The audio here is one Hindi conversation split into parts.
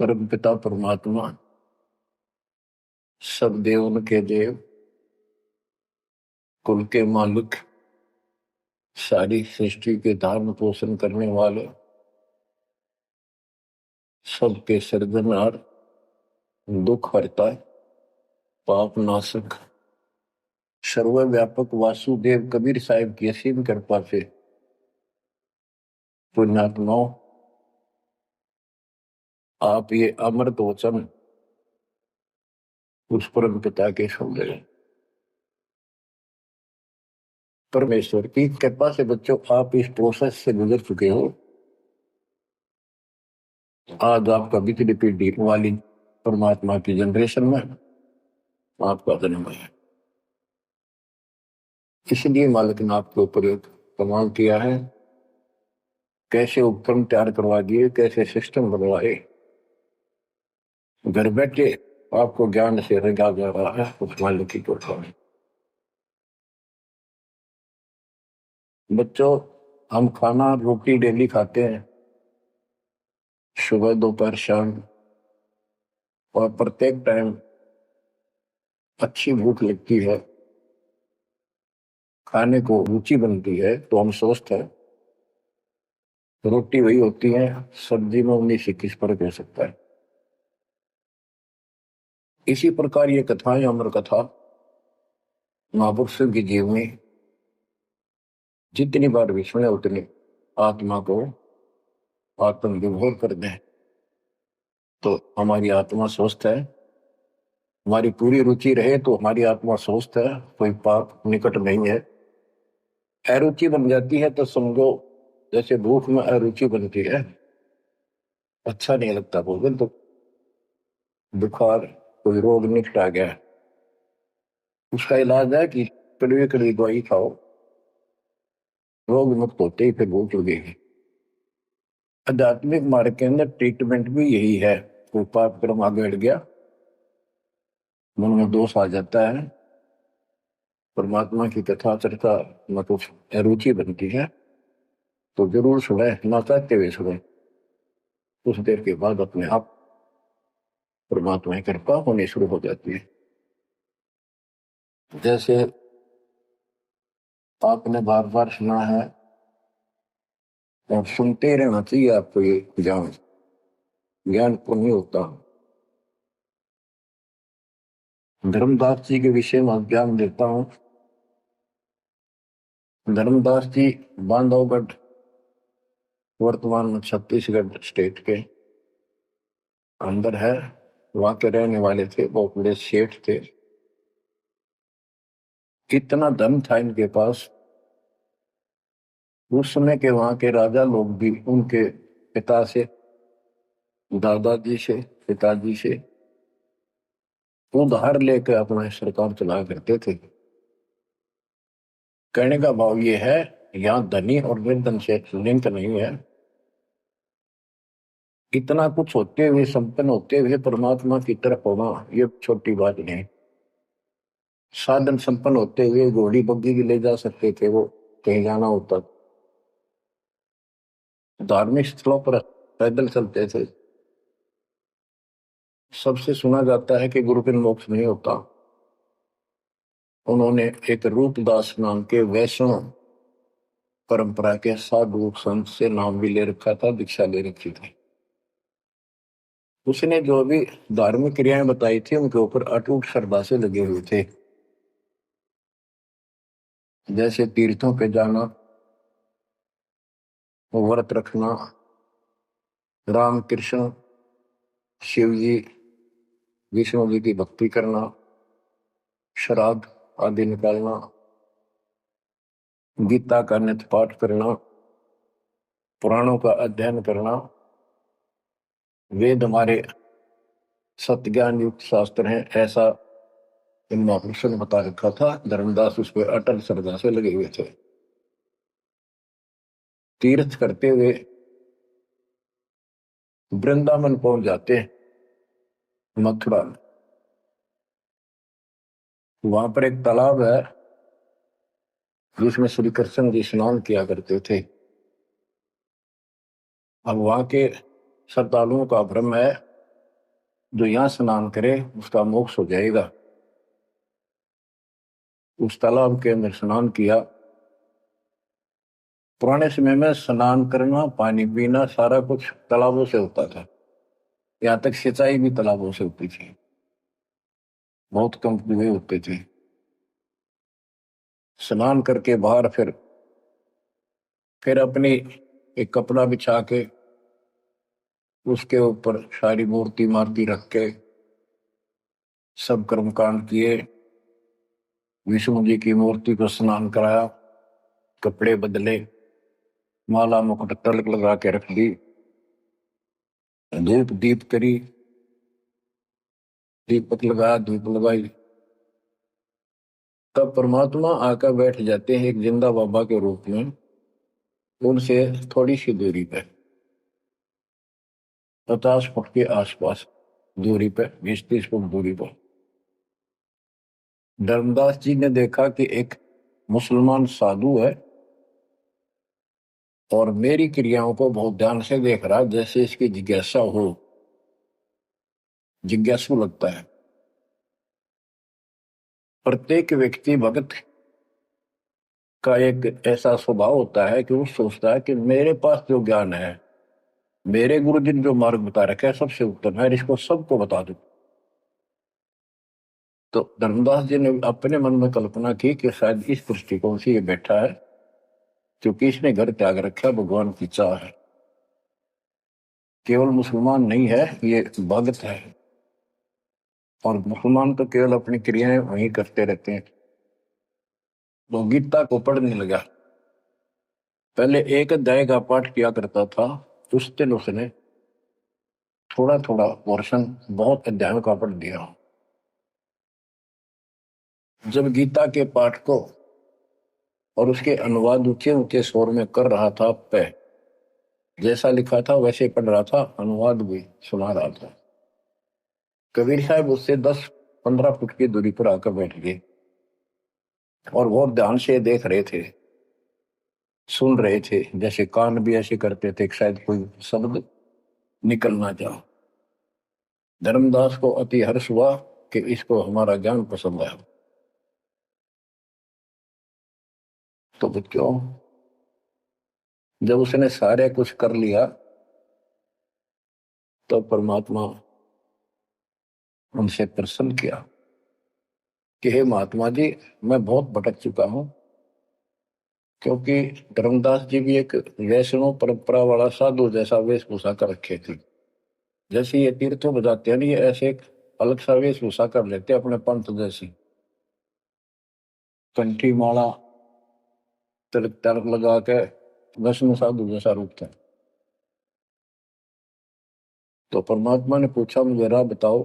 परम पिता परमात्मा सब देवन के देव, कुल के मालिक, सारी सृष्टि के धारण पोषण करने वाले, सबके सृजनहार, दुख हरता, पाप नाशक, सर्वव्यापक वासुदेव कबीर साहिब की असीम कृपा से पुण्यात्माओं, आप ये अमृत वचन उस परम पिता के सुन रहे हैं। परमेश्वर की कृपा से बच्चों आप इस प्रोसेस से गुजर चुके हो। आज आपका बिजली पीढ़ी वाली परमात्मा की जनरेशन में आपका जन्म है। इसलिए मालिक ने आपके ऊपर एक कमाल किया है, कैसे उपकरण तैयार करवा दिए, कैसे सिस्टम बनवाए, घर बैठे आपको ज्ञान से रंगा जा रहा है उस मालिक की कृपा में। बच्चों, हम खाना रोटी डेली खाते हैं, सुबह दोपहर शाम, और प्रत्येक टाइम अच्छी भूख लगती है, खाने को रुचि बनती है तो हम स्वस्थ है। रोटी वही होती है, सब्जी में 19-21 फर्क हो सकता है। इसी प्रकार ये कथाएं, अमर कथा महापुरुषों की जीवनी जितनी बार भी सुने उतनी आत्मा को आत्म विभोर कर दें तो हमारी आत्मा स्वस्थ है। हमारी पूरी रुचि रहे तो हमारी आत्मा स्वस्थ है, कोई पाप निकट नहीं है। अरुचि बन जाती है तो समझो जैसे भूख में अरुचि बनती है, अच्छा नहीं लगता भोजन, तो बुखार कोई रोग निकट आ गया, उसका इलाज है कि कड़वी कड़वी दवाई खाओ, रोग मुक्त होते ही फिर भूख लगेगी। आध्यात्मिक मार्ग के अंदर ट्रीटमेंट भी यही है। कोई पाप कर्म आगे हट गया, मन में दोष आ जाता है, परमात्मा की कथा चर्चा में कुछ रुचि बनती है तो जरूर सुने, ना चाहते हुए सुने। कुछ देर के बाद अपने आप परमात्मा की कृपा होनी शुरू हो जाती है। जैसे आपने बार बार सुना है और सुनते रहना चाहिए आपको, ये ज्ञान को नहीं होता। धर्मदास जी के विषय में ज्ञान देता हूं। धर्मदास जी बांधवगढ़, वर्तमान में छत्तीसगढ़ स्टेट के अंदर है, वहां के रहने वाले थे, बहुत बड़े सेठ थे। कितना धन था इनके पास, उस समय के वहां के राजा लोग भी उनके पिता से, दादाजी से, पिताजी से उधार लेकर अपना सरकार चलाया करते थे। कहने का भाव ये है, यहाँ धनी और निर्धन से लिंक नहीं है। इतना कुछ होते हुए, संपन्न होते हुए परमात्मा की तरफ होना ये छोटी बात नहीं। साधन संपन्न होते हुए घोड़ी बग्घी भी ले जा सकते थे, वो कहीं जाना होता, धार्मिक स्थलों पर पैदल चलते थे। सबसे सुना जाता है कि गुरु बिन मोक्ष नहीं होता। उन्होंने एक रूपदास नाम के वैष्णव परंपरा के साधु संत से नाम भी ले रखा था, दीक्षा ले रखी थी। उसने जो भी धार्मिक क्रियाएं बताई थी उनके ऊपर अटूट श्रद्धा से लगे हुए थे। जैसे तीर्थों पे जाना, व्रत रखना, राम कृष्ण शिव जी विष्णु जी की भक्ति करना, श्राद्ध आदि निकालना, गीता का नित्य पाठ करना, पुराणों का अध्ययन करना, वेद हमारे सत्य ज्ञान युक्त शास्त्र हैं, ऐसा इन महापुरुषों ने बता रखा था। धर्मदास उस पर अटल श्रद्धा से लगे हुए थे। तीर्थ करते हुए वृंदावन पहुंच जाते हैं, मथुरा में। वहां पर एक तालाब है जिसमें श्री कृष्ण जी स्नान किया करते थे। अब वहां के श्रद्धालुओं का भ्रम है जो यहाँ स्नान करे उसका मोक्ष हो जाएगा। उस तालाब के अंदर स्नान किया। पुराने समय में स्नान करना, पानी पीना, सारा कुछ तालाबों से होता था। यहाँ तक सिंचाई भी तालाबों से होती थी, बहुत कम कुएं होते थे। स्नान करके बाहर फिर अपनी एक कपड़ा बिछा के उसके ऊपर सारी मूर्ति मार्ति रख के सब कर्मकांड किए। विष्णु जी की मूर्ति को स्नान कराया, कपड़े बदले, माला मुकुट तिलक लगा के रख दी, धूप दीप करी, दीपक लगाया, धूप लगाई। तब परमात्मा आकर बैठ जाते हैं एक जिंदा बाबा के रूप में, उनसे थोड़ी सी दूरी पे, 50 फुट के आसपास दूरी पे, 20-30 फुट दूरी पर। धर्मदास जी ने देखा कि एक मुसलमान साधु है और मेरी क्रियाओं को बहुत ध्यान से देख रहा, जैसे इसकी जिज्ञासा हो, जिज्ञासु लगता है। प्रत्येक व्यक्ति भगत का एक ऐसा स्वभाव होता है कि वो सोचता है कि मेरे पास जो ज्ञान है, मेरे गुरुजी ने जो मार्ग बता रखा है, सबसे उत्तम है, इसको सबको बता दो। तो धर्मदास जी ने अपने मन में कल्पना की कि शायद इस दृष्टिकोण से ये बैठा है, क्योंकि इसने घर त्याग रखा, भगवान की चाह है। केवल मुसलमान नहीं है, ये भगत है। और मुसलमान तो केवल अपनी क्रियाएं वही करते रहते हैं। तो गीता को पढ़ने लगा। पहले एक अध्याय का पाठ किया करता था, उस दिन उसने थोड़ा थोड़ा पोर्शन बहुत अध्यायों का पढ़ दिया। जब गीता के पाठ को और उसके अनुवाद ऊंचे ऊंचे स्वर में कर रहा था, पे जैसा लिखा था वैसे पढ़ रहा था, अनुवाद भी सुना रहा था, कबीर साहब उससे 10-15 फुट की दूरी पर आकर बैठ गए और बहुत ध्यान से देख रहे थे, सुन रहे थे, जैसे कान भी ऐसे करते थे, शायद कोई शब्द निकल ना जाओ। धर्मदास को अति हर्ष हुआ कि इसको हमारा ज्ञान पसंद आया। तो बच्चों, जब उसने सारे कुछ कर लिया तो परमात्मा उनसे प्रसन्न किया कि हे महात्मा जी, मैं बहुत भटक चुका हूं। क्योंकि धर्मदास जी भी एक वैष्णव परंपरा वाला साधु जैसा वेशभूषा कर रखे थे। जैसे ये तीर्थों बजाते हैं ना, ये ऐसे एक अलग सा वेशभूषा कर लेते अपने पंथ जैसी, कंठी माला तिलक तिलक लगा के वैष्णव साधु जैसा रूप था। तो परमात्मा ने पूछा, मुझे राह बताओ,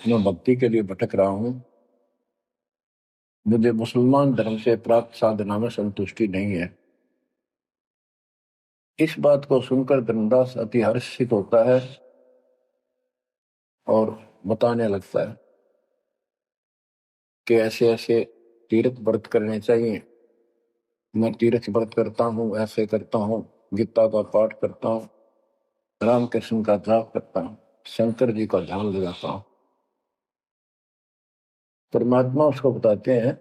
मैं भक्ति के लिए भटक रहा हूं, मुझे मुसलमान धर्म से प्राप्त साधना में संतुष्टि नहीं है। इस बात को सुनकर धर्मदास अति हर्षित होता है और बताने लगता है कि ऐसे ऐसे तीर्थ व्रत करने चाहिए। मैं तीर्थ व्रत करता हूँ, ऐसे करता हूँ, गीता का पाठ करता हूँ, राम कृष्ण का जाप करता हूँ, शंकर जी का ध्यान लगाता हूँ। परमात्मा उसको बताते हैं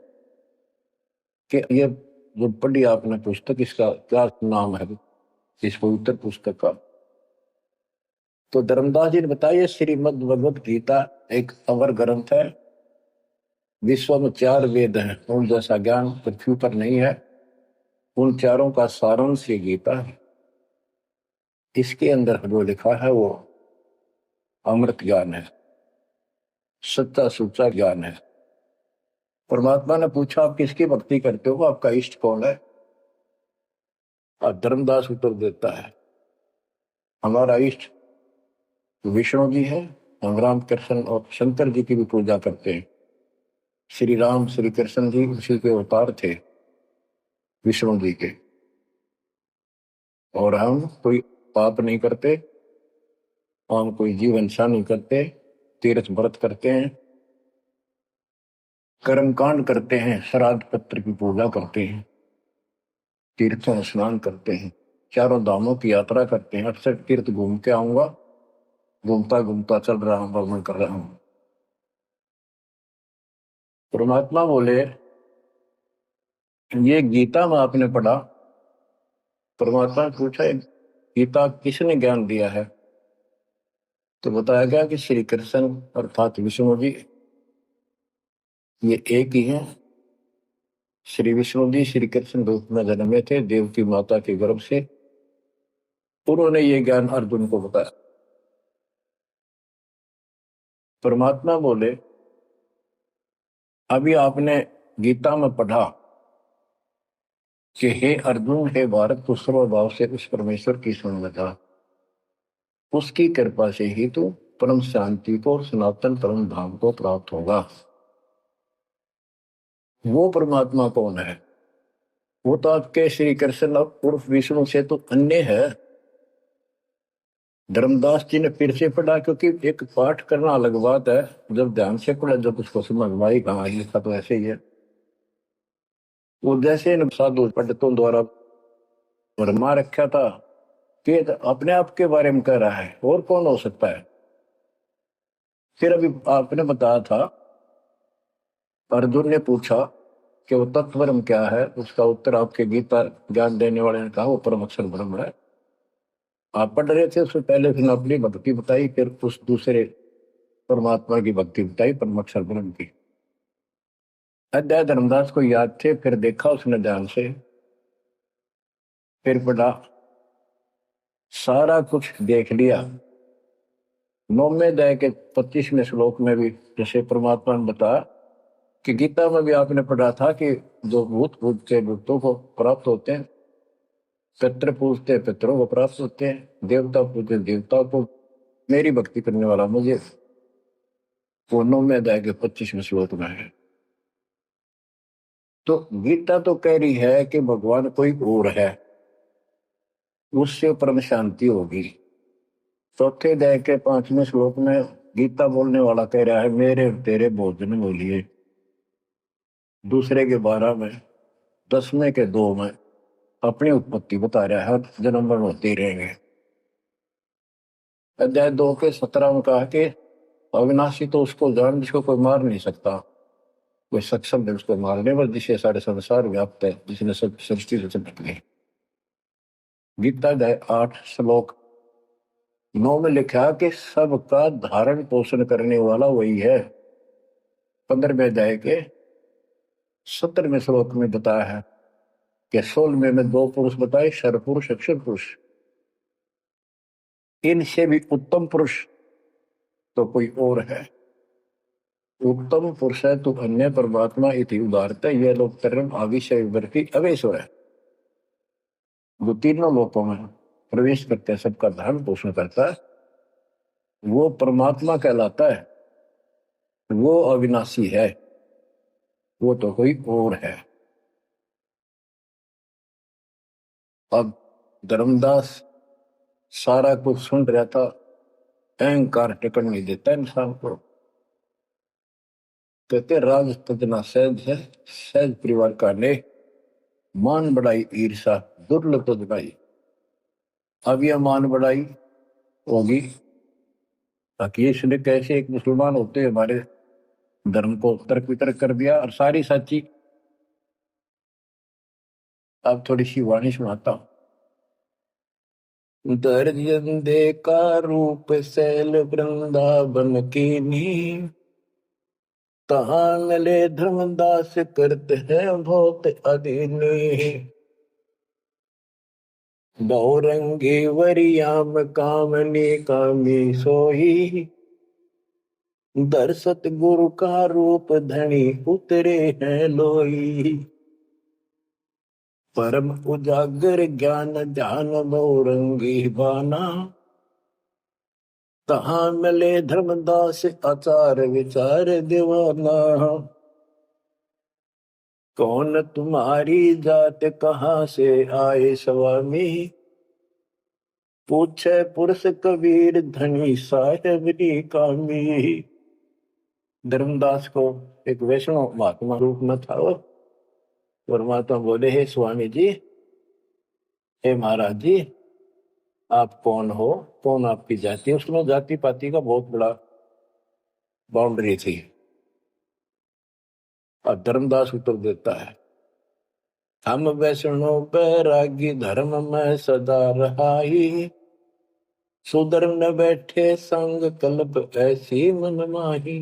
कि ये जो पढ़ी आपने पुस्तक, इसका क्या नाम है, इस पवित्र पुस्तक का? तो धर्मदास जी ने बताया, श्रीमद् भगवत गीता एक अवर ग्रंथ है। विश्व में 4 वेद हैं, उन जैसा ज्ञान पृथ्वी पर नहीं है। उन चारों का सारांश ये गीता है। इसके अंदर जो लिखा है वो अमृत ज्ञान है, सच्चा सुच्चा ज्ञान है। परमात्मा ने पूछा, आप किसकी भक्ति करते हो, आपका इष्ट कौन है? और धर्मदास उत्तर देता है, हमारा इष्ट विष्णु जी है। हम राम कृष्ण और शंकर जी की भी पूजा करते हैं। श्री राम श्री कृष्ण जी उसी के अवतार थे, विष्णु जी के। और हम कोई पाप नहीं करते, हम कोई जीव हिंसा नहीं करते, तीर्थ व्रत करते हैं, कर्मकांड करते हैं, श्राद्ध पत्र की पूजा करते हैं, तीर्थों में स्नान करते हैं, चारों धामों की यात्रा करते हैं। 68 तीर्थ घूम के आऊंगा घूमता घूमता चल रहा हूं, भ्रमण कर रहा हूं। परमात्मा बोले, ये गीता में आपने पढ़ा। परमात्मा ने पूछा, गीता किसने ज्ञान दिया है? तो बताया गया कि श्री कृष्ण अर्थात विष्णु जी, ये एक ही है। श्री विष्णु जी श्री कृष्ण रूप में जन्मे थे देवकी माता के गर्भ से। उन्होंने ये ज्ञान अर्जुन को बताया। परमात्मा बोले, अभी आपने गीता में पढ़ा कि हे अर्जुन, हे भारत, तू सर्वभाव से उस परमेश्वर की शरण में था। उसकी कृपा से ही तू परम शांति को, सनातन परम धाम को प्राप्त होगा। वो परमात्मा कौन है? वो तो आपके श्री कृष्ण उर्फ विष्णु से तो अन्य है। धर्मदास जी ने फिर से पढ़ा, क्योंकि एक पाठ करना अलग बात है, जब ध्यान से पढ़ा जब उसको समझ में आई, कहा लिखा तो ऐसे ही है। वो जैसे इन साधु पंडितों द्वारा भरमा रखा था कि अपने आप के बारे में कह रहा है, और कौन हो सकता है? फिर अभी आपने बताया था, अर्जुन ने पूछा कि वो तत्वब्रह्म क्या है, उसका उत्तर आपके गीता ज्ञान देने वाले ने कहा वो परम अक्षर ब्रह्म है। आप पढ़ रहे थे, उससे पहले फिर अपनी भक्ति बताई, फिर उस दूसरे परमात्मा की भक्ति बताई, परम अक्षर ब्रह्म की। अध्याय धर्मदास को याद थे, फिर देखा उसने ध्यान से, फिर पढ़ा, सारा कुछ देख लिया। 9वें अध्याय के 25वें श्लोक में भी जैसे परमात्मा ने बताया कि गीता में भी आपने पढ़ा था कि जो भूत पूजते भूतों को प्राप्त होते हैं, पितृ पूजते पितरों को प्राप्त होते हैं, देवता पूजते देवता को, मेरी भक्ति करने वाला मुझे। वो 9वें अध्याय के 25वें श्लोक में है। तो गीता तो कह रही है कि भगवान कोई और है, उससे परम शांति होगी। चौथे अध्याय के 5वें श्लोक में गीता बोलने वाला कह रहा है, मेरे तेरे भोजन बोलिए। दूसरे के 12 में, 10वें के 2 में अपनी उत्पत्ति बता रहा है, हर जन्म मरण होते ही रहेंगे। अध्याय 2 के 17 में कहा कि अविनाशी तो उसको जान जिसको कोई मार नहीं सकता, कोई सक्षम है उसको मारने पर, जिसे सारे संसार व्याप्त है, जिसने सब सृष्टि से चिपक गई। गीता अध्याय 8 श्लोक 9 में लिखा कि सबका धारण पोषण करने वाला वही है। 15वें अध्याय के 17वें श्लोक में बताया है कि 16वें में 2 पुरुष बताए, शर पुरुष अक्षर पुरुष। इनसे भी उत्तम पुरुष तो कोई और है। उत्तम पुरुष है तो अन्य परमात्मा इति उदारता, यह लोग तरम आविषय विवर्ती अवेश्वर है। जो तीनों लोकों में प्रवेश करते हैं, सबका धारण पोषण करता है, वो परमात्मा कहलाता है। वो अविनाशी है, वो तो कोई और है। अब धर्मदास सारा कुछ सुन रहा था, अहंकार टिकट नहीं देता इंसान को। कहते राज तजना सहज है, सहज परिवार का ने, मान बढ़ाई ईर्षा दुर्लभ तजनाई। अब यह मान बढ़ाई होगी ताकि इसने कैसे एक मुसलमान होते हमारे धर्म को तर्क वितर्क कर दिया और सारी सच्ची। अब थोड़ी सी वाणी सुनाता हूं। दर्जन दे का रूप सैल वृंदावन की नी, तहां मिले धर्मदास करते हैं बहुत अधीनी। बहुरंगी वरियाम कामनी कामी सोई, दर्शत गुरु का रूप धनी उतरे हैं लोई। परम उजागर ज्ञान ध्यान बहुरंगी बाना, तहां मिले धर्मदास आचार विचार दीवाना। कौन तुम्हारी जात कहाँ से आए स्वामी, पूछे पुरुष कबीर धनी साहेब री कामी। धर्मदास को एक वैष्णव महात्मा रूप में था वो। परमात्मा बोले, हे स्वामी जी, हे महाराज जी, आप कौन हो, कौन आपकी जाति है। उसमें जाति पाति का बहुत बड़ा बाउंड्री थी। और धर्मदास उत्तर देता है, हम वैष्णो बैरागी धर्म में सदा रहाई, सुधर न बैठे संग कल्प ऐसी मन माही।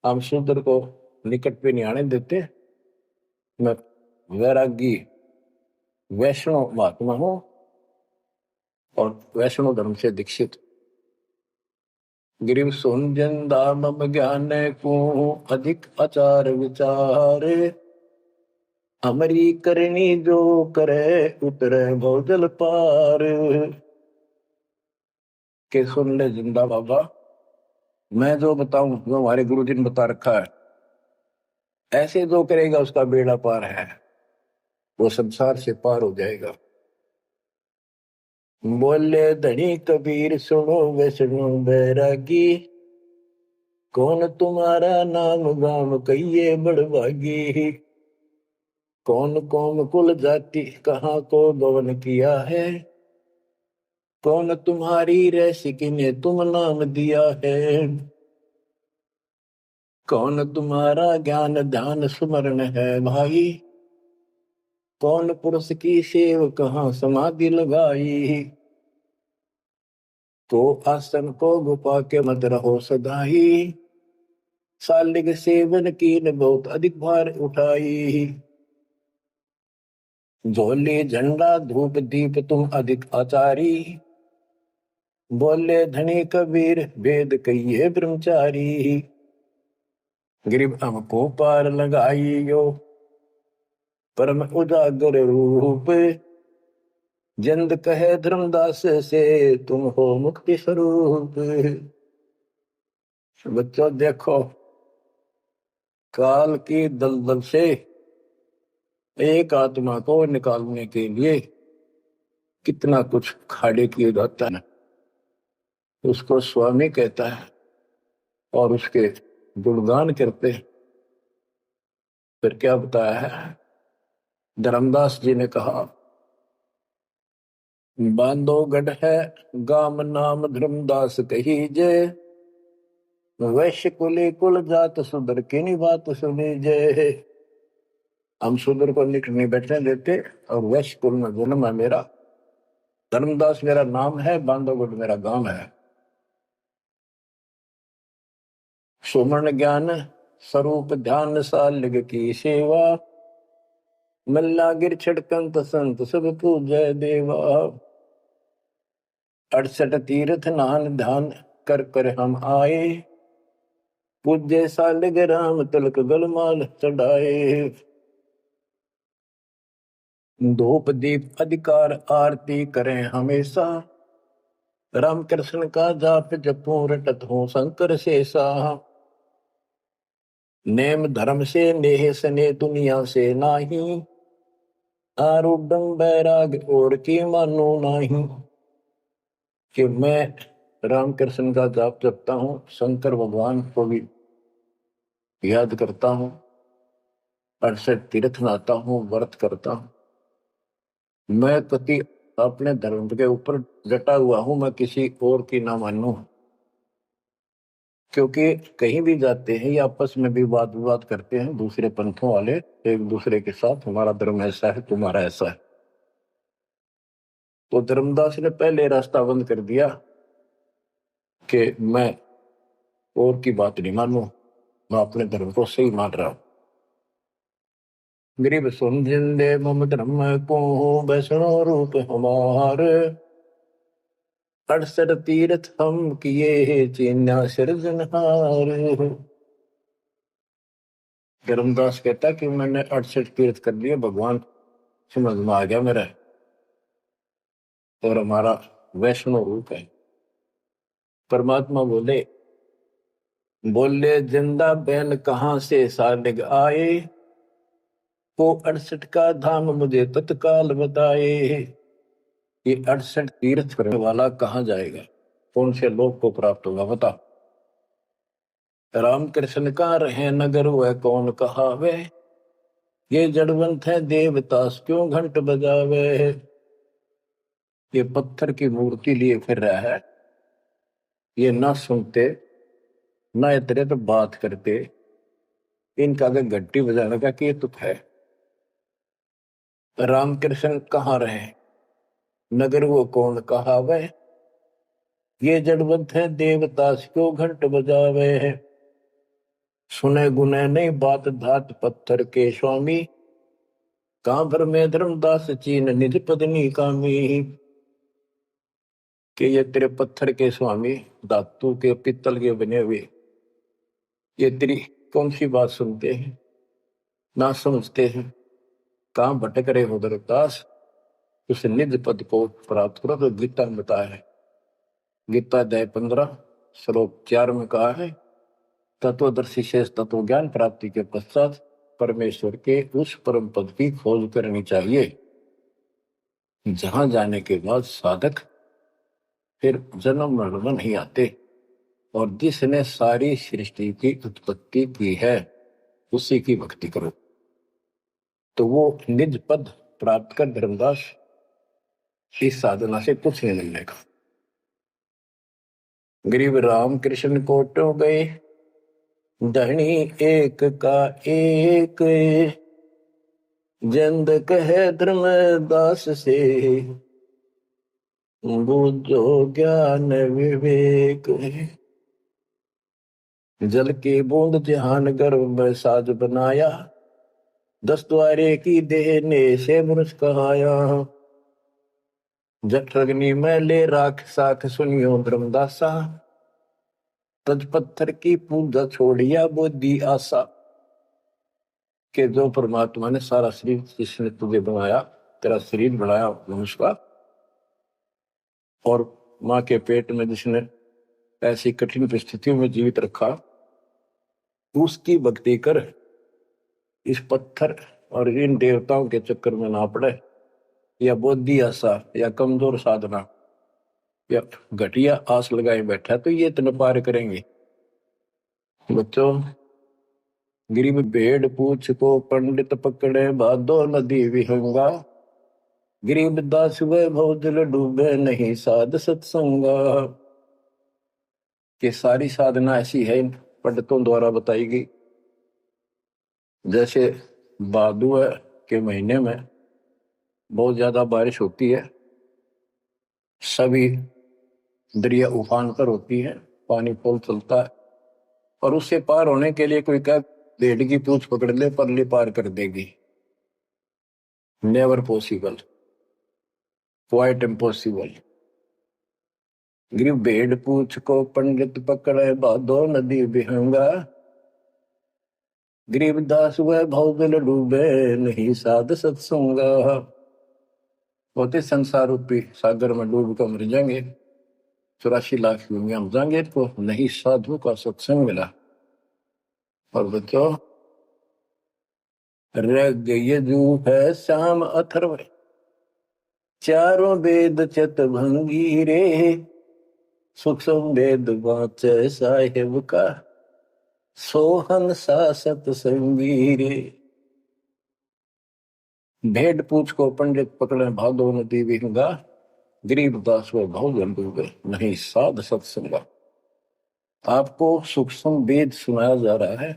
हम शूद्र को निकट पे नहीं आने देते। मैं वैरागी वैष्णव महात्मा हूं और वैष्णव धर्म से दीक्षित। गिरिव सुन दाम ज्ञान को अधिक आचार विचार, हमारी करनी जो करे उतरे भौजल पार। के सुन ले जिंदा बाबा, मैं जो बताऊं जो हमारे गुरु जी ने बता रखा है, ऐसे जो करेगा उसका बेड़ा पार है, वो संसार से पार हो जाएगा। बोले धनी कबीर सुनो वैष्णो बैरागी, कौन तुम्हारा नाम गाम कहिए बड़भागी। कौन कौम कुल जाति कहाँ को गवन किया है, कौन तुम्हारी रसिक ने तुम नाम दिया है। कौन तुम्हारा ज्ञान ध्यान स्मरण है भाई, कौन पुरुष की सेव कहाँ समाधि लगाई। तो आसन को गुफा के मत रहो सदाई, सालिग सेवन की न बहुत अधिक भार उठाई। झोली झंडा धूप दीप तुम अधिक आचारी, बोले धनी कबीर वेद कहिए ब्रह्मचारी। गरीब हमको पार लगाइयो परम उजागर रूप, जंद कहे धर्मदास से तुम हो मुक्ति स्वरूप। बच्चों देखो, काल की दलदल से एक आत्मा को निकालने के लिए कितना कुछ खाड़े किए जाता है, उसको स्वामी कहता है और उसके गुणगान करते हैं। फिर क्या बताया है, धर्मदास जी ने कहा, बांधोगढ़ है गाम नाम धर्मदास कही जय, वैश्य कुली कुल जात सुधर की नी बात सुनी जय। हम सुधर को निकट नहीं बैठने देते और वैश्य कुल में जन्म है मेरा। धर्मदास मेरा नाम है, बांधोगढ़ मेरा गांव है। सुमन ज्ञान स्वरूप ध्यान सालिग की सेवा, मल्ला गिर छड़कंत संत सब पूजय देवा। 68 तीर्थ नान ध्यान कर कर हम आए, पूज्य सालिग राम तिलक गलमाल चढ़ाए। धूप दीप अधिकार आरती करें हमेशा, राम कृष्ण का जाप जपू रटत हो शंकर शेषा। नेम धर्म से नेह सने दुनिया से नाही, आरूढ़ बैराग और की मानो नाही। कि मैं राम कृष्ण का जाप जपता हूँ, शंकर भगवान को भी याद करता हूँ, 68 तीर्थ नाता हूँ, व्रत करता हूँ। मैं कति अपने धर्म के ऊपर डटा हुआ हूं, मैं किसी और की ना मानूं। क्योंकि कहीं भी जाते हैं या आपस में भी वाद विवाद करते हैं दूसरे पंथों वाले एक दूसरे के साथ, हमारा धर्म ऐसा है तुम्हारा ऐसा है। तो धर्मदास ने पहले रास्ता बंद कर दिया कि मैं और की बात नहीं मानूं, मैं अपने धर्म को सही मान रहा हूं। गरीब सुन जिंदे मम धर्म को वैष्णो रूप हमार, 68 तीर्थ हम किए चीन्या सिरजनहार। धर्मदास कहता कि मैंने 68 तीर्थ कर लिए, भगवान समझ में आ गया मेरा, और हमारा वैष्णव रूप है। परमात्मा बोले, बोले जिंदा बैन कहां से सालिग आए, वो 68 का धाम मुझे तत्काल बताए। ये 68 तीर्थ करने वाला कहाँ जाएगा, कौन से लोक को प्राप्त होगा बता। राम कृष्ण का रहे नगर वह कौन कहावे, ये जड़वंत है देवतास क्यों घंट बजावे। ये पत्थर की मूर्ति लिए फिर रहा है, ये ना सुनते ना इतने तो बात करते, इनका अगर घंटी बजाने का कि तुक है। रामकृष्ण कहाँ रहे, नगर वो कौन कहा वह, ये जड़वंत है देवदास क्यों घंट बजावे है। सुने गुने नहीं बात धात पत्थर के स्वामी, कहां भर में धर्मदास चीन निज पत्नी कामी। कि ये तेरे पत्थर के स्वामी, धातु के पित्तल के बने हुए, ये तेरी कौन सी बात सुनते हैं, ना समझते हैं। कहां भटक रहे हो धर्मदास, उस निज पद को प्राप्त करो। तो गीता में बताया है, गीता अध्याय 15 श्लोक 4 में कहा है, तत्वदर्शी शेष तत्व ज्ञान प्राप्ति के पश्चात परमेश्वर के उस परम पद की खोज करनी चाहिए, जहां जाने के बाद साधक फिर जन्म मरण में नहीं आते। और जिसने सारी सृष्टि की उत्पत्ति की है उसी की भक्ति करो, तो वो निज पद प्राप्त कर धर्मदास इस साधना से कुछ नहीं मिलने का। गरीब राम कृष्ण कोटो गए, धनी एक का एक, जंद कहे धर्मदास से, बूझो ज्ञान विवेक। जल की बूंद जहान गर्भ में साज बनाया, 10 द्वारे की देने से मनुष्य कहाया। जठ अग्नि में ले राख साख सुनियो धर्मदासा, तज पत्थर की पूजा छोड़िया बुद्धि आशा। के जो परमात्मा ने सारा शरीर जिसने तुझे बनाया, तेरा शरीर बनाया मनुष्य का, और माँ के पेट में जिसने ऐसी कठिन परिस्थितियों में जीवित रखा, उसकी भक्ति कर, इस पत्थर और इन देवताओं के चक्कर में ना पड़े, या बुद्धि आशा या कमजोर साधना या घटिया आस लगाए बैठा तो ये इतने पार करेंगे। बच्चों, गरीब भेड़ पूछ को पंडित पकड़े, भादो नदी विहंगा, गरीब दास वैभव दिल डूबे नहीं साध सत्संगा। कि सारी साधना ऐसी है इन पंडितों द्वारा बताई गई। जैसे भादुआ के महीने में बहुत ज्यादा बारिश होती है, सभी दरिया उफान पर होती है, पानी पुल चलता है, और उससे पार होने के लिए कोई क्या भेड़ की पूंछ पकड़ ले परली पार कर देगी। Never possible, quite impossible. गरीब भेड़ पूछ को पंडित पकड़े, भादो नदी विहंगा, गरीब दास वह भौदिल डूबे नहीं साध सत्संगा। होते संसार रूपी सागर में डूब कर मर जाएंगे, 84 लाख दुनिया में जाएंगे, तो नहीं साधु का सत्संग मिला। और बच्चों, रग यजु है श्याम अथर्व, चारों वेद चित भंगी रे, सूक्ष्म वेद वाचे साहेब का, सोहन सा सत्संगी रे। भेड़ पूछ को पंडित पकड़े, भादो नदी विहंगा, गरीब दास वो भौजन डूबे नहीं साध सत्संगा। आपको सूक्ष्म वेद सुनाया जा रहा है,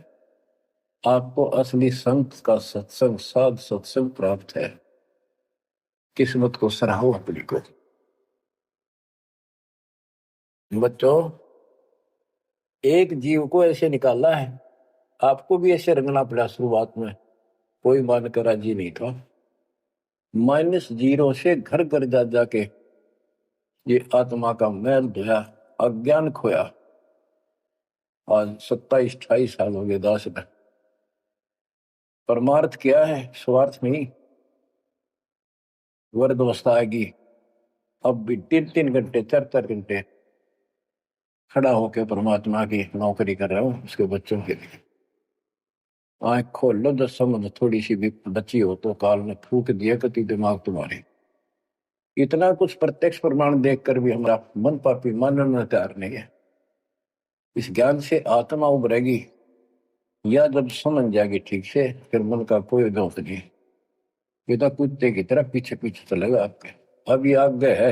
आपको असली संत का सत्संग साध सत्संग प्राप्त है। किस्मत को सराहो अपनी को। बच्चों, एक जीव को ऐसे निकाला है, आपको भी ऐसे रंगना पड़ा। शुरुआत में कोई मानकर राजी नहीं था, -0 से घर घर जा जाके ये आत्मा का मैल धोया, अज्ञान खोया। आज 27-28 साल हो गए दास में। परमार्थ क्या है, स्वार्थ नहीं। वर्दवस्था आएगी, अब भी 3-3 घंटे 4-4 घंटे खड़ा होकर परमात्मा की नौकरी कर रहा हूं उसके बच्चों के लिए। आंख खोल लो, जब समझ थोड़ी सी भी बची हो तो काल ने फूक दिया कति दिमाग तुम्हारे। इतना कुछ प्रत्यक्ष प्रमाण देखकर भी हमारा मन पापी मानने में तैयार नहीं है। इस ज्ञान से आत्मा उभरेगी, या जब समझ जाएगी ठीक से, फिर मन का कोई दोष नहीं। ये तो कुत्ते की तरह पीछे पीछे चलेगा आपके। अब ये आगे है,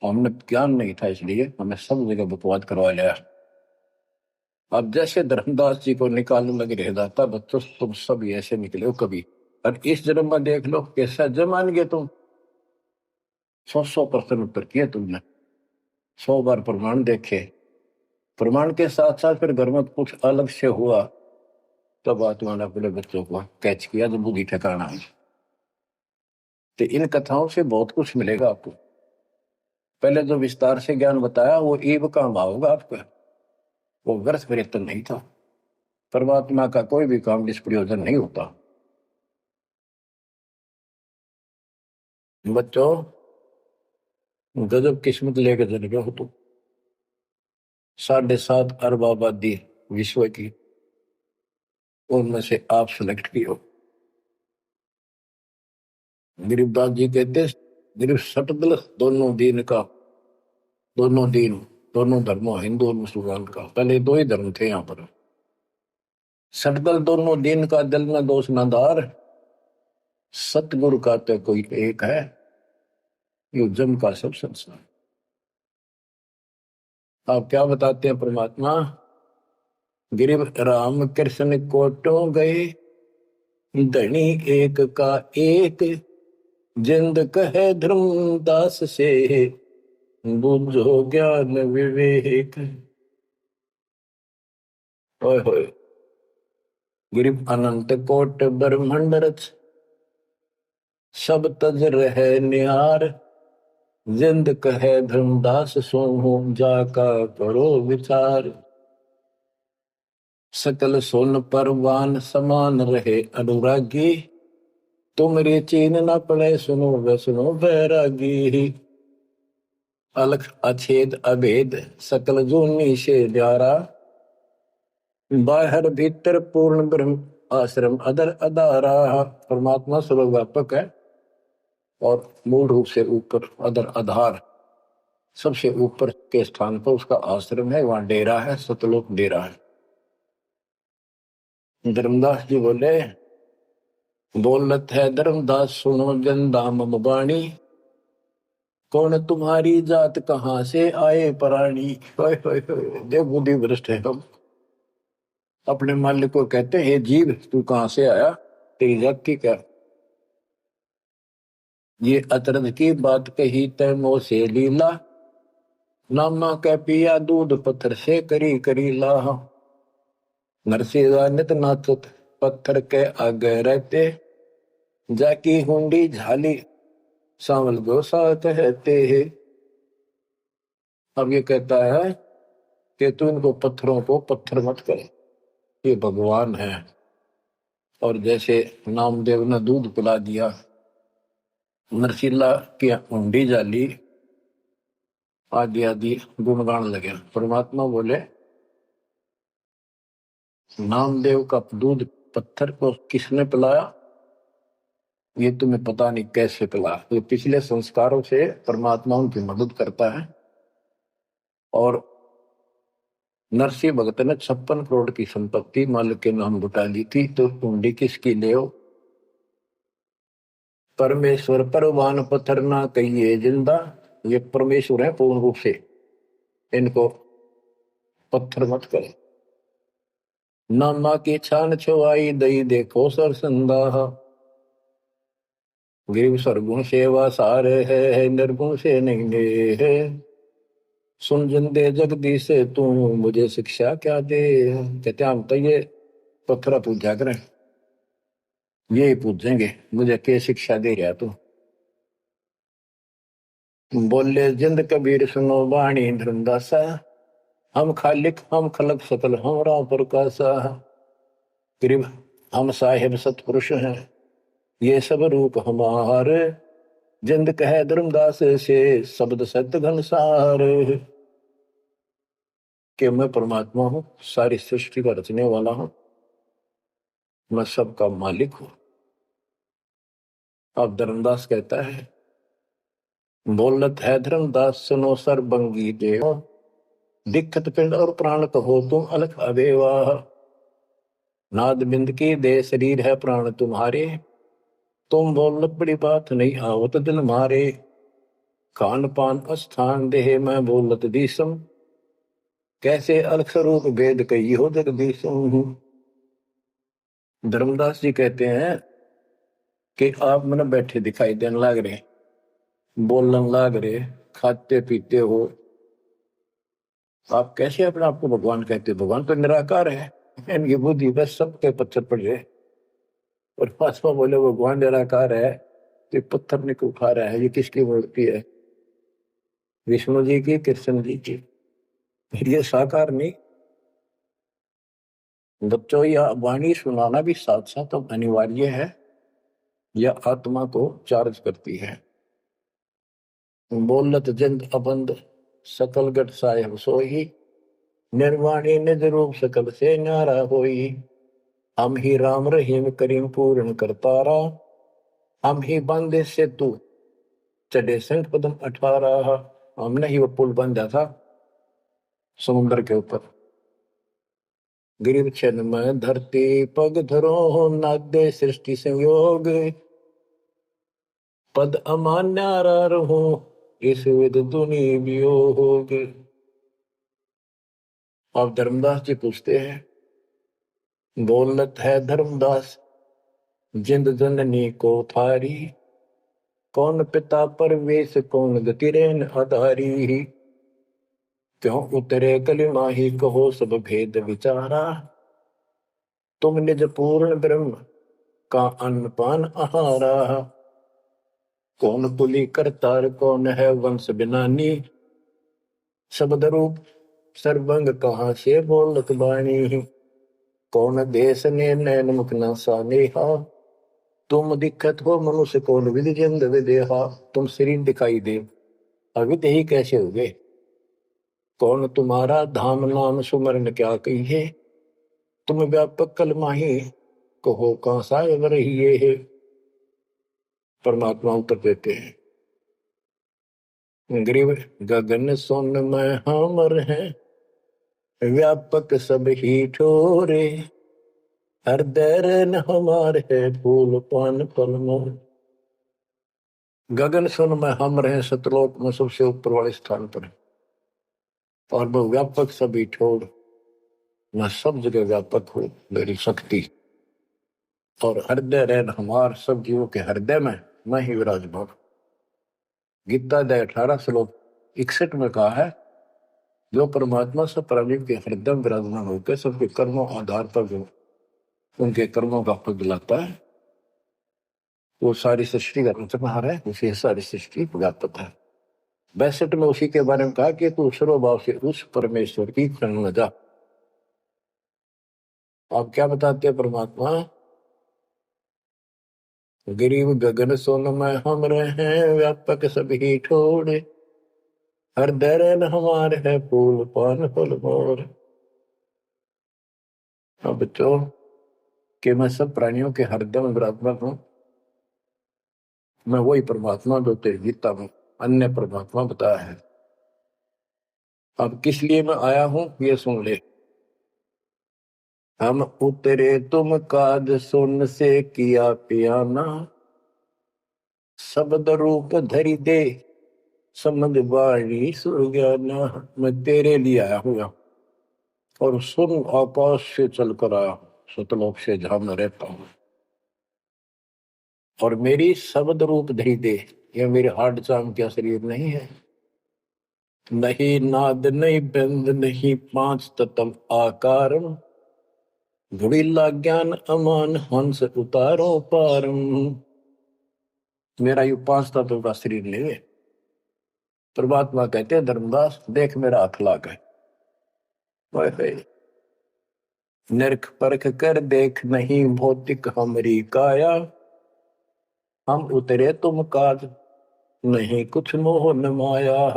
हमने ज्ञान नहीं था इसलिए हमें सब जगह बकवाद करवा लिया। अब जैसे धर्मदास जी को निकालने लगे रह जाता, बच्चों तुम सब ऐसे निकले हो कभी, और इस जन्म में देख लो कैसा जमान गए तुम। 100% उत्तर किए तुमने, 100 बार प्रमाण देखे, प्रमाण के साथ साथ फिर घर में कुछ अलग से हुआ, तब आत्मा ने अपने बच्चों को कैच किया जब बुद्धि ठिकाना है। तो इन कथाओं से बहुत कुछ मिलेगा आपको। पहले जो विस्तार से ज्ञान बताया वो ईब काम आओगा आपका, वो व्यर्थ प्रयत्न नहीं था। परमात्मा का कोई भी काम निष्प्रयोजन नहीं होता। बच्चों गजब किस्मत लेकर चले गए हो तुम। 7.5 अरब आबादी विश्व की, उनमें से आप सिलेक्ट किए हो। गरीबदास जी कहते गरीब सटदल दोनों दीन का, दोनों दीन, दोनों धर्मों, हिंदू और मुसलमान का। पहले दो ही धर्म थे यहाँ पर। सटदल दोनों दीन का, दिल में दोष न धार, सतगुरु का तो कोई एक है, यो जम का सब संसार। आप क्या बताते हैं परमात्मा? गिरिव राम कृष्ण कोटो गए, धनी एक का एक, जिंद कहे धर्मदास से, बुझो ज्ञान विवेक। ओए होए, गिरिव अनंत कोट ब्रह्मंड रच, सब तज रहे निहार, जिंद कहे धर्मदास सोहू, जाका करो विचार। सकल सोन परवान समान रहे अनुरागी, तुमरे चीन न पड़े सुनो वे सुनो बैरागी। अलख अछेद अभेद सकल जूनी से न्यारा, बाहर भीतर पूर्ण ब्रह्म आश्रम अदर अदारा। परमात्मा सर्वव्यापक है और मूल रूप से ऊपर अदर आधार, सबसे ऊपर के स्थान पर उसका आश्रम है, वहां डेरा है, सतलोक डेरा है। धर्मदास जी बोले, बोलत है धर्मदास सुनो जन बाणी, कौन तुम्हारी जात कहाँ से आए प्राणी। देव बुद्धि भ्रष्ट है हम। अपने मालिक को कहते हैं, हे जीव तू कहाँ से आया, तेरी जात की क्या। ये अतरंग की बात कही तय मोह से लीला, नामा के पिया दूध पत्थर से करी करी लाह। नरसिंह नित नाचत पत्थर के आगे रहते, जाकी हुंडी झाली सांवल गोसा कहते हैं। अब ये कहता है कि तू इनको पत्थरों को पत्थर मत कर, ये भगवान है। और जैसे नामदेव ने दूध पिला दिया, नरसिल्ला की हुंडी जाली, आदि आदि गुणगान लगे। परमात्मा बोले, नामदेव का दूध पत्थर को किसने पिलाया, ये तुम्हें पता नहीं कैसे पिला। ये पिछले संस्कारों से परमात्मा उनकी मदद करता है। और नरसिंह भगत ने 56 करोड़ की संपत्ति मालिक के नाम लुटा ली थी, तो हुंडी किसकी ले हो। परमेश्वर परवान पत्थर ना कहिए जिंदा, ये परमेश्वर है पूर्ण रूप से, इनको पत्थर मत करे। नामा की छान छुआई दई देखो सर संदा, गिरिव सरगुण सेवा सारे है, निर्गुण से नहीं दे है। सुन जिंदे जगदीश से तू मुझे शिक्षा क्या दे। कहते हम तो ये पत्थर पूजा करें, ये पूछेंगे मुझे क्या शिक्षा दे रहा तू। बोले जिंद कबीर सुनो बाणी धर्मदासा, हम खालिक हम खलक सकल हमरा प्रकाशा। गिरिव हम साहिब सतपुरुष हैं, ये सब रूप हमारे, जिंद कहे धर्मदास से शब्द सत्य घनसार। कि मैं परमात्मा हूं, सारी सृष्टि का रचने वाला हूं, मैं सबका मालिक हूं। अब धर्मदास कहता है, बोलत है धर्मदास सुनो सरबंगी देव, दिक्कत पिंड और प्राण कहो तुम अलख अबेवा। नाद बिंद की दे शरीर है प्राण तुम्हारे, तुम बोलत बड़ी बात नहीं आवत दिल मारे। खान पान अस्थान देह मैं बोलत दीसम, कैसे अलख स्वरूप भेद कही हो जगदीशम। धर्मदास जी कहते हैं कि आप मन बैठे दिखाई देने लाग रहे, बोलने लाग रहे, खाते पीते हो, आप कैसे अपने आप को भगवान कहते हो? भगवान तो निराकार है, इनकी बुद्धि बस सबके पत्थर पड़ जाए। और पासवा बोले भगवान निराकार है तो पत्थर ने क्यों खा रहा है? ये किसकी मूर्ति है? विष्णु जी की, कृष्ण जी की। ये साकार नहीं। बच्चों, यह वाणी सुनाना भी साथ साथ अब अनिवार्य है, यह आत्मा को चार्ज करती है। बोलत जिंद अबंद सकल गट साहेब सोही, निर्वाणी निज रूप सकल से न्यारा होई। हम ही राम रहीम करीम पूर्ण करतारा, हम ही बांधे से तू चढ़े संख पदम 18। हमने ही वो पुल बांधा था समुद्र के ऊपर। गिरिव छन में धरती पग धरो, नादे सृष्टि संयोग, पद अमान्यारा रहो, इस विद दुनि वियोग। अब धर्मदास जी पूछते हैं, बोलत है धर्मदास जिंद जननी को थारी, कौन पिता परवेश कौन गति रेन आधारी। क्यों उतरे कलिमा ही कहो सब भेद विचारा, तुम निज पूर्ण ब्रह्म का अन्न पान आहारा। कौन पुली करतार कौन है वंश बिनानी, शब्द रूप सर्वंग कहाँ से बोलत बाणी। कौन देश ने नैन मुख न सानेहा, तुम दिक्कत हो मनुष्य कौन विधि जिंद विदेहा। तुम शरीर दिखाई दे, अविद ही कैसे हो गए? कौन तुम्हारा धाम नाम सुमरन क्या कहिए, तुम व्यापक कल माही कहो कहाँ साहेब रहिए है। परमात्मा उत्तर देते हैं, ग्रीव गगन सोन में हमर है, व्यापक सब ही ठोरे। हृदय न हमार है फूल पान फल मोर। गगन सुन में हम रहे, सतलोक में सबसे ऊपर वाले स्थान पर है, और वो व्यापक सभी ठोर। मैं सब जगह व्यापक हूँ, मेरी शक्ति। और हृदय रहन हमार, सब जीवों के हृदय में मैं ही विराजमान। गीता अध्याय 18 श्लोक 61 में कहा है, जो परमात्मा सब प्राणियों के हृदय में विराजमान होकर सबके कर्मों आधार पर जो उनके कर्मों का फल दिलाता है, वो सारी सृष्टि का रचनहार है, उसे सारी सृष्टि व्यापक है। 62 में उसी के बारे में कहा कि तू सर्वभाव से उस परमेश्वर की शरण में जा। आप क्या बताते हैं परमात्मा? गरीब गगन सोन में हम रहे, व्यापक सभी ठोर। हृदय रहन हमारे है फूल पान फल मोर। अब बच्चों, कि मैं सब प्राणियों के हृदय में विराजमान हूं, मैं वही परमात्मा जो तेरी गीता में अन्य परमात्मा बताया है। अब किस लिए मैं आया हूं ये सुन ले। हम उतरे तुम काज सुन से किया पियाना, शब्द रूप धरी दे समझ वाणी सुज्ञाना। मैं तेरे लिए आया हूँ और सुन आकाश से चलकर आया हूँ, सतलोक से जहां मैं रहता हूँ। और मेरी शब्द रूप धरी दे, यह मेरे हार्ड चाम क्या शरीर नहीं है। नहीं नाद नहीं बंद नहीं पांच तत्व आकारम, घुड़ीला ज्ञान अमान हंस उतारो पारम। मेरा यू पांच तत्व का शरीर नहीं है। परमात्मा कहते हैं, धर्मदास देख मेरा अखलाक है। निरख परख कर देख नहीं भौतिक हमरी काया, हम उतरे तुम काज नहीं कुछ मोह न माया।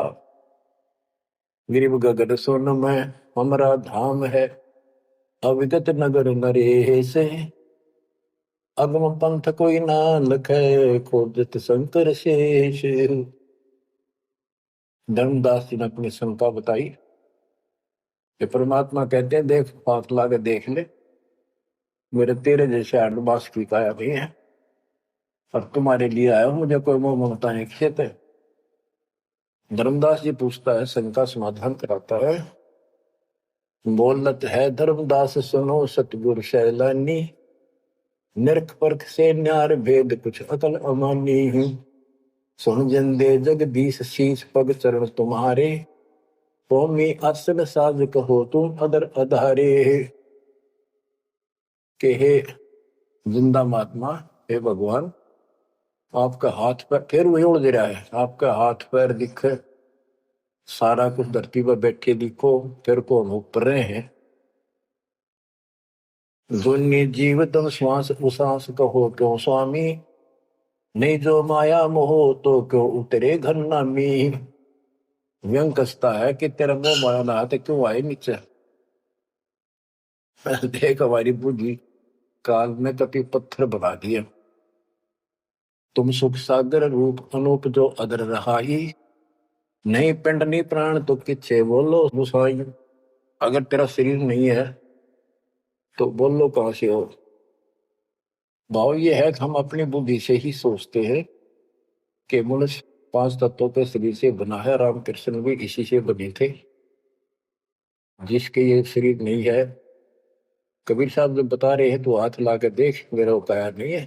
गिरिव गगन सोन में हमारा धाम है, अविगत नगर नरेश। अगम पंथ कोई ना लखे, खोजत शंकर शेष। धर्मदास जी ने अपनी शंका बताई कि परमात्मा कहते हैं, देख हाथ ला के देख ले, मेरे तेरे जैसे आडबास की काया नहीं है, और तुम्हारे लिए आया हूं, मुझे कोई मोह ममता नहीं खेत है। धर्मदास जी पूछता है, शंका समाधान कराता है। बोलत है धर्मदास सुनो सतगुरु सैलानी, निरख परख से न्यार भेद कुछ अकल अमानी हूँ। सुन जिंदे जगदीश शीश पग चरण तुम्हारे, कौमी आसन साज कहो तुम अदर अधारे। के हे जिंदा महात्मा, हे भगवान, आपका हाथ पैर, फिर वही उड़ रहा है, आपका हाथ पैर दिखे, सारा कुछ धरती पर बैठे दिखो, फिर को हम ऊपर रहे हैं। दुन्नी जीव तम श्वास उसास कहो क्यों स्वामी, नहीं जो माया मोह तो क्यों उतरे घर नामी। व्यंग कसता है कि तेरा मोह माया ना तो क्यों आए नीचे। देख हमारी बुद्धि काल में कभी पत्थर बना दिया। तुम सुख सागर रूप अनूप जो अदर रहाई, नहीं पिंड नहीं प्राण तो किच्छे बोलो गुसाई। अगर तेरा शरीर नहीं है तो बोलो कहां से हो। भाव ये है कि हम अपनी बुद्धि से ही सोचते हैं कि मनुष्य पांच तत्वों के शरीर से बना है। रामकृष्ण भी इसी से बने थे। जिसके ये शरीर नहीं है, कबीर साहब जब बता रहे हैं तो हाथ ला कर देख, मेरा उपाय नहीं है।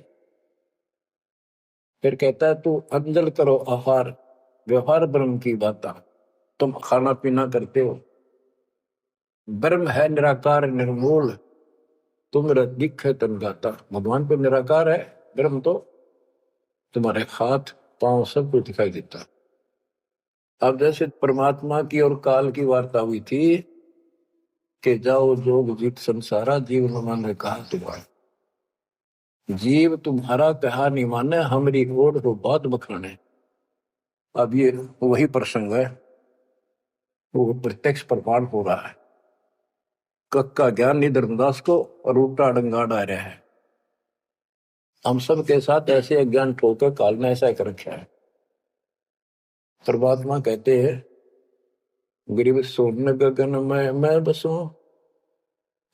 फिर कहता है तू अंजल करो आहार, व्यवहार ब्रह्म की बात। तुम खाना पीना करते हो, ब्रह्म है निराकार निर्मूल, तुम दिख है तन गाता। भगवान तो निराकार है, ब्रह्म तो तुम्हारे हाथ पांव सब कुछ दिखाई देता। अब जैसे परमात्मा की और काल की वार्ता हुई थी कि जाओ जोग जीत संसारा, जीव न माने कहा तुम्हारा। जीव तुम्हारा कहा नहीं माने, हमारी ओर हो बात बखाने। अब ये वही प्रसंग है, वो प्रत्यक्ष प्रमाण हो रहा है। कक्का ज्ञान नहीं धर्मदास को और उल्टा डंगा डा रहा है। हम सब के साथ ऐसे अज्ञान ठोकर काल ने ऐसा कर रखा है। परमात्मा कहते हैं गिरिव सोन गगन में मैं बसूं,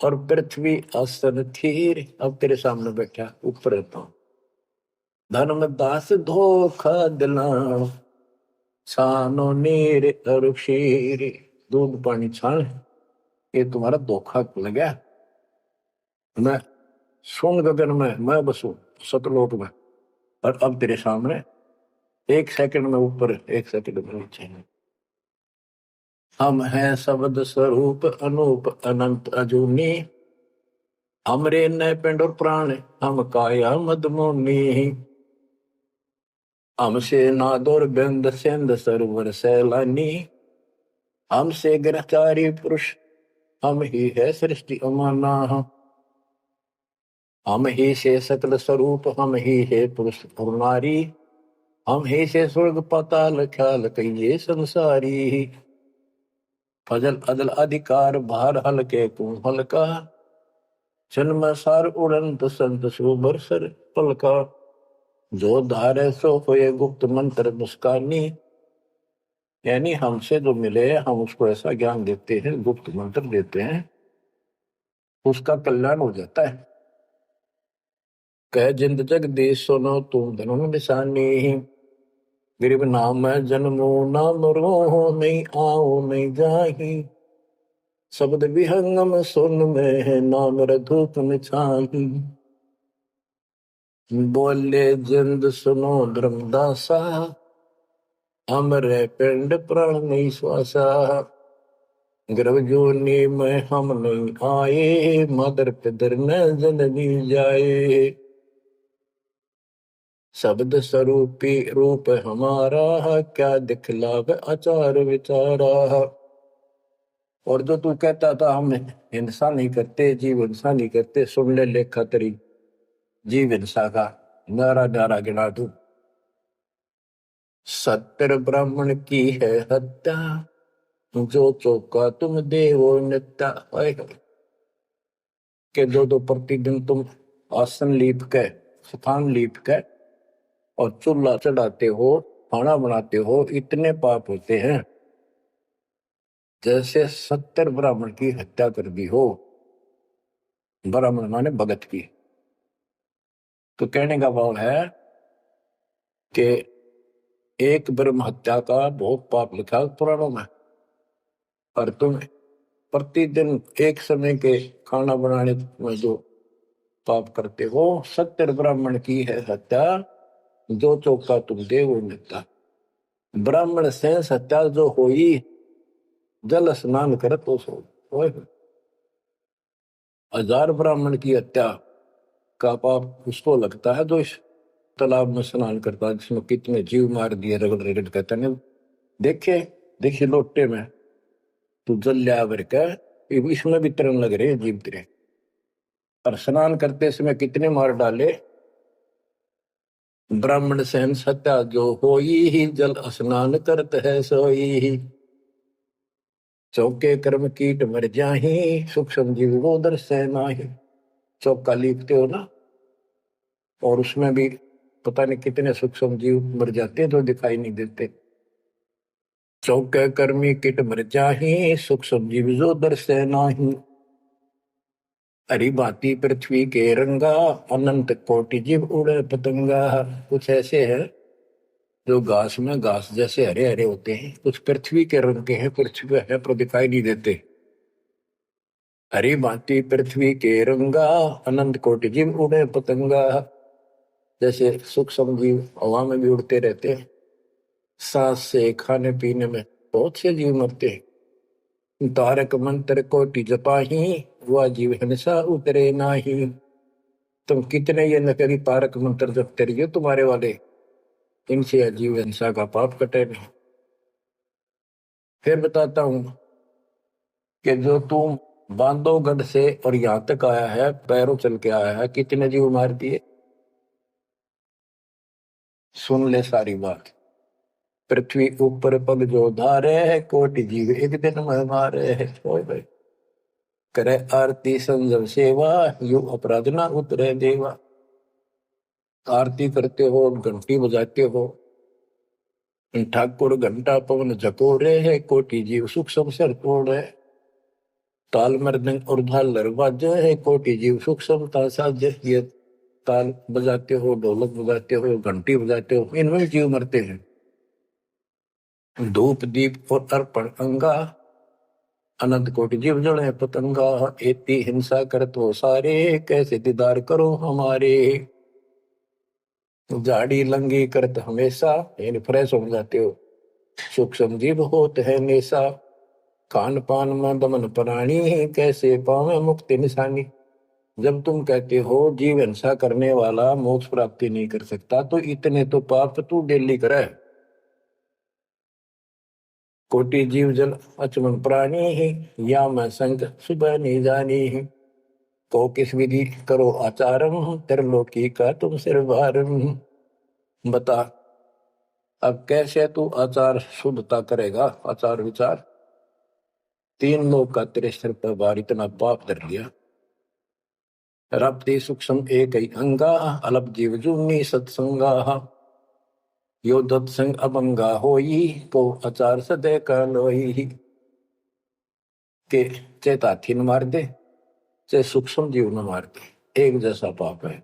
और पृथ्वी आसन थीर। अब तेरे सामने बैठा ऊपर रहता हूं। धर्मदास धोखा दिला, छानो नीर और क्षीर। दूध पानी छान, ये तुम्हारा धोखा लगा। मैं सोन गगन में मैं बसूं, सतलोक में, और अब तेरे सामने एक सेकंड में ऊपर, एक सेकंड में नीचे। हम हैं शब्द स्वरूप अनूप अनंत अजूनी, हमरे न पिंड और प्राण हम काया मदमोनी। हमसे नादोर बिंद सिंध सरोवर सैलानी, हमसे ग्रहचारी पुरुष हम ही है सृष्टि अमाना। हम ही से सकल स्वरूप हम ही है पुरुष और नारी, हम ही से स्वर्ग पाताल ख्याल कहिए संसारी। फजल अदल अधिकार भार हल्के तू हल्का, जन्म सार उड़ंत संत सुबर सर पलका। जो धारे सो होए गुप्त मंत्र मुस्कानी, यानी हमसे जो मिले हम उसको ऐसा ज्ञान देते हैं, गुप्त मंत्र देते हैं, उसका कल्याण हो जाता है। कह जिंद जगदीश सुनो तुम धनुम निशानी, गरीब नाम है जन्मो नाम रो नहीं आओ नहीं जाही। शब्द विहंगम सुन में है नाम रधूप निछाही। बोले जिंद सुनो धर्मदासा, हमरे पिंड प्राण नहीं श्वासा। गर्भ जोनी में हम नहीं आए, मदर पिदर न जननी जाए। शब्द स्वरूपी रूप हमारा, क्या दिखलाव आचार विचारा। और जो तू कहता था हम हिंसा नहीं करते, जीव हिंसा नहीं करते, सुन ले लेखा तेरी जीव हिंसा का नारा नारा गिना तू। सत्तर ब्राह्मण की है हत्या, जो चौका तुम देवो नित्या। के दो प्रतिदिन तुम आसन लीप के, स्थान लीप के और चूल्हा चढ़ाते हो, खाना बनाते हो, इतने पाप होते हैं जैसे 70 ब्राह्मण की हत्या कर दी हो। ब्राह्मण माने भगत की। तो कहने का भाव है कि एक ब्रह्म हत्या का बहुत पाप लिखा है पुराणों में। और तुम प्रतिदिन एक समय के खाना बनाने में जो पाप करते हो, 70 ब्राह्मण की है हत्या, जो चौका तुम दे वो मिलता। ब्राह्मण से हत्या जो होई, जल स्नान कर तो सो। 1000 ब्राह्मण की हत्या का पाप उसको लगता है जो इस तालाब में स्नान करता है, जिसमें कितने जीव मार दिए, रगड़ रगड़ कहते हैं। देखे देखिए लोटे में तू जल लिया भर का, इसमें भी तरन लग रहे जीव तेरे। और स्नान करते समय कितने मार डाले। ब्राह्मण सहन सत्या जो होई ही, जल स्नान करत है सोई ही। चौके कर्म कीट मर जाही, सुख संजीव वो दर्श नाही। चौका लिखते हो ना, और उसमें भी पता नहीं कितने सूक्ष्म जीव मर जाते हैं जो दिखाई नहीं देते। चौके कर्मी किट मर जाही, सूक्ष्म जीव जो दर्श नाही। हरी भांति पृथ्वी के रंगा, अनंत कोटि जीव उड़े पतंगा। कुछ ऐसे है जो घास में घास जैसे हरे हरे होते हैं, कुछ पृथ्वी के रंग के हैं, पृथ्वी पे है पर दिखाई नहीं देते। हरी भांति पृथ्वी के रंगा, अनंत कोटि जीव उड़े पतंगा। जैसे सूक्ष्म जीव हवा में भी उड़ते रहते हैं, सांस से खाने पीने में बहुत से जीव मरते हैं। तारक मंत्र कोटि जपाही, वह जीव हिंसा उतरे नाही। तुम कितने ये नकली तारक मंत्र जपते रहिए तुम्हारे वाले, इनसे जीव हिंसा का पाप कटे नहीं। फिर बताता हूं कि जो तुम बांधवगढ़ से और यहां तक आया है, पैरों चल के आया है, कितने जीव मार दिए। सुन ले सारी बात। पृथ्वी ऊपर पग जो धारे है, कोटि जीव एक दिन में मारे है। भाई करे आरती संजम सेवा, यू अपराध ना उतरे देवा। आरती करते हो, घंटी बजाते हो, ठाकुर घंटा पवन झकोरे है, कोटि जीव सुख संसर तोड़े। ताल मृदंग और झालर बाजे है, कोटि जीव सुख समता साजे। ये ताल बजाते हो, ढोलक बजाते हो, घंटी बजाते हो, इनमें जीव मरते हैं। धूप दीप और अर्पण अंगा, अनंत कोटि जीव जड़े पतंगा। एती हिंसा करत हो सारे, कैसे दीदार करो हमारे। झाड़ी लंगी करत हमेशा, यानी फ्रेश हो जाते हो। सूक्ष्म जीव होत है नेसा, खान पान में दमन प्राणी, कैसे पावे मुक्ति निशानी। जब तुम कहते हो जीव हिंसा करने वाला मोक्ष प्राप्ति नहीं कर सकता, तो इतने तो पाप तू डेली करे। कोटि जीव जल अचमन प्राणी ही, या मैं संग सुबह नहीं जानी ही। को किस विधि करो आचारम, त्रिलोकी का तुम सिर भारम। बता अब कैसे तू आचार शुद्धता करेगा, आचार विचार। 3 लोग का तेरे सिर पर भार इतना पाप धर लिया। रब्धि सूक्ष्म एक ही अंगा, अलप जीव जूनी सत्संगा। यो दत्संग अभंगा होई, को आचार सदे का लोई। के चाहे हाथी न मार दे, चाहे सूक्ष्म जीव न मार दे, एक जैसा पाप है।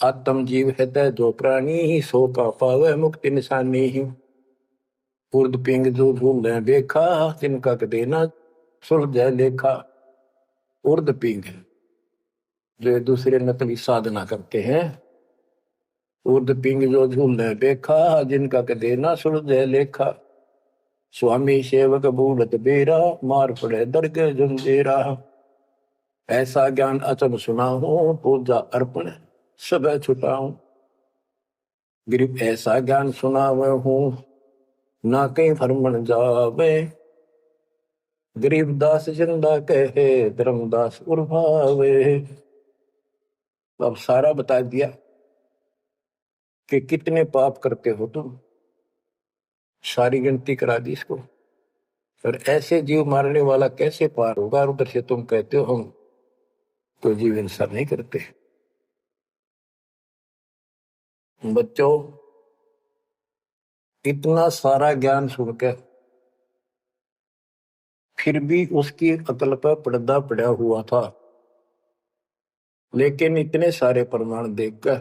आत्म जीव है जो प्राणी, सो का पावे मुक्ति निशानी ही। उर्द पिंग जो भूल देखा, तिनका देना सुलझ लेखा। उर्द पिंग जो दूसरे नकली साधना करते हैं, उर्द पिंग जो झूल देखा, जिनका देना सुलझ लेखा। स्वामी सेवक बूढ़त बेरा, मार पड़े दरगे जंजेरा। ऐसा ज्ञान अचम सुना हूं, पूजा अर्पण सब छुटाऊं। गरीब ऐसा ज्ञान सुना हूं, ना कहीं फरमन जावे। गरीब दास जिंदा कहे, धर्मदास उर्भावे। अब सारा बता दिया कि कितने पाप करते हो तुम, सारी गिनती करा दी इसको। और ऐसे जीव मारने वाला कैसे पार होगा। उधर से तुम कहते हो हम कोई जीव हिंसा नहीं करते। बच्चों, इतना सारा ज्ञान सुनकर फिर भी उसकी अकल पर पर्दा पड़ा हुआ था। लेकिन इतने सारे प्रमाण देखकर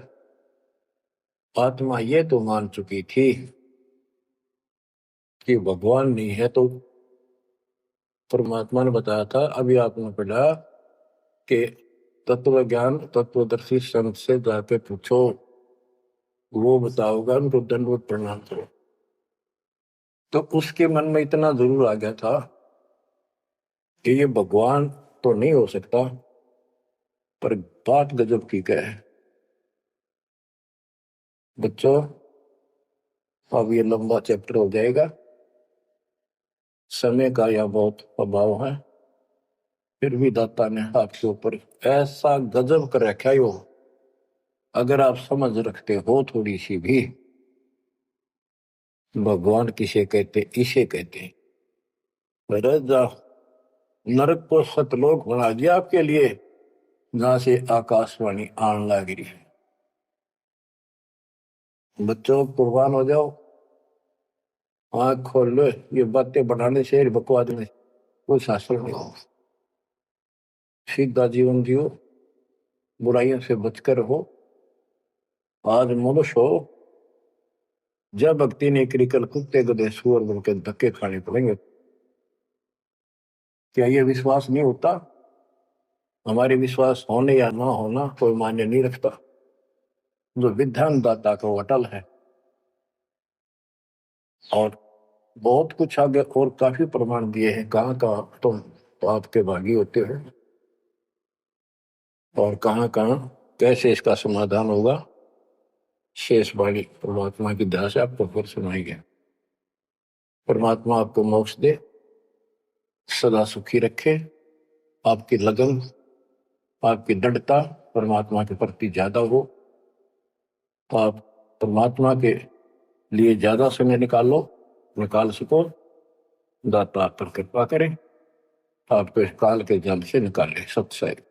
आत्मा ये तो मान चुकी थी कि भगवान नहीं है, तो परमात्मा ने बताया था, अभी आपने पढ़ा कि तत्व ज्ञान तत्वदर्शी संत से जाके पूछो, वो बताओगा, उनको दंडवत प्रणाम करो। तो उसके मन में इतना जरूर आ गया था कि ये भगवान तो नहीं हो सकता, पर बात गजब की क्या है। बच्चों, अब ये लंबा चैप्टर हो जाएगा, समय का यह बहुत अभाव है, फिर भी दाता ने आपके ऊपर ऐसा गजब कर रखा है। वो अगर आप समझ रखते हो थोड़ी सी भी, भगवान किसे कहते, इसे कहते। जा नरक को सतलोक बना दिया आपके लिए, जहां से आकाशवाणी आन लग रही है। बच्चों, कुर्बान हो जाओ, आंख खोल लो, ये बातें बढ़ाने से, बकवाद में कोई शास्त्र नहीं हो। सीधा जीवन जियो, बुराइयों से बचकर हो। आज मनुष्य हो, जब भक्ति नहीं करी, कल कुत्ते गधे सुअर बनकर धक्के खाने पड़ेंगे। क्या ये विश्वास नहीं होता? हमारे विश्वास होने या ना होना कोई मान्य नहीं रखता, जो विधान दाता का अटल है। और बहुत कुछ आगे और काफी प्रमाण दिए हैं, कहाँ कहाँ तुम तो आपके भागी होते हो, और कहाँ कहाँ कैसे इसका समाधान होगा। शेष वाणी परमात्मा की दया से आपको फिर सुनाएंगे। परमात्मा आपको मोक्ष दे, सदा सुखी रखे, आपकी लगन, आपकी दृढ़ता परमात्मा के प्रति ज्यादा हो, तो आप परमात्मा के लिए ज्यादा समय निकाल सको। दाता आप पर कृपा करें, आपको इस काल के जल से निकाले। सत्संग।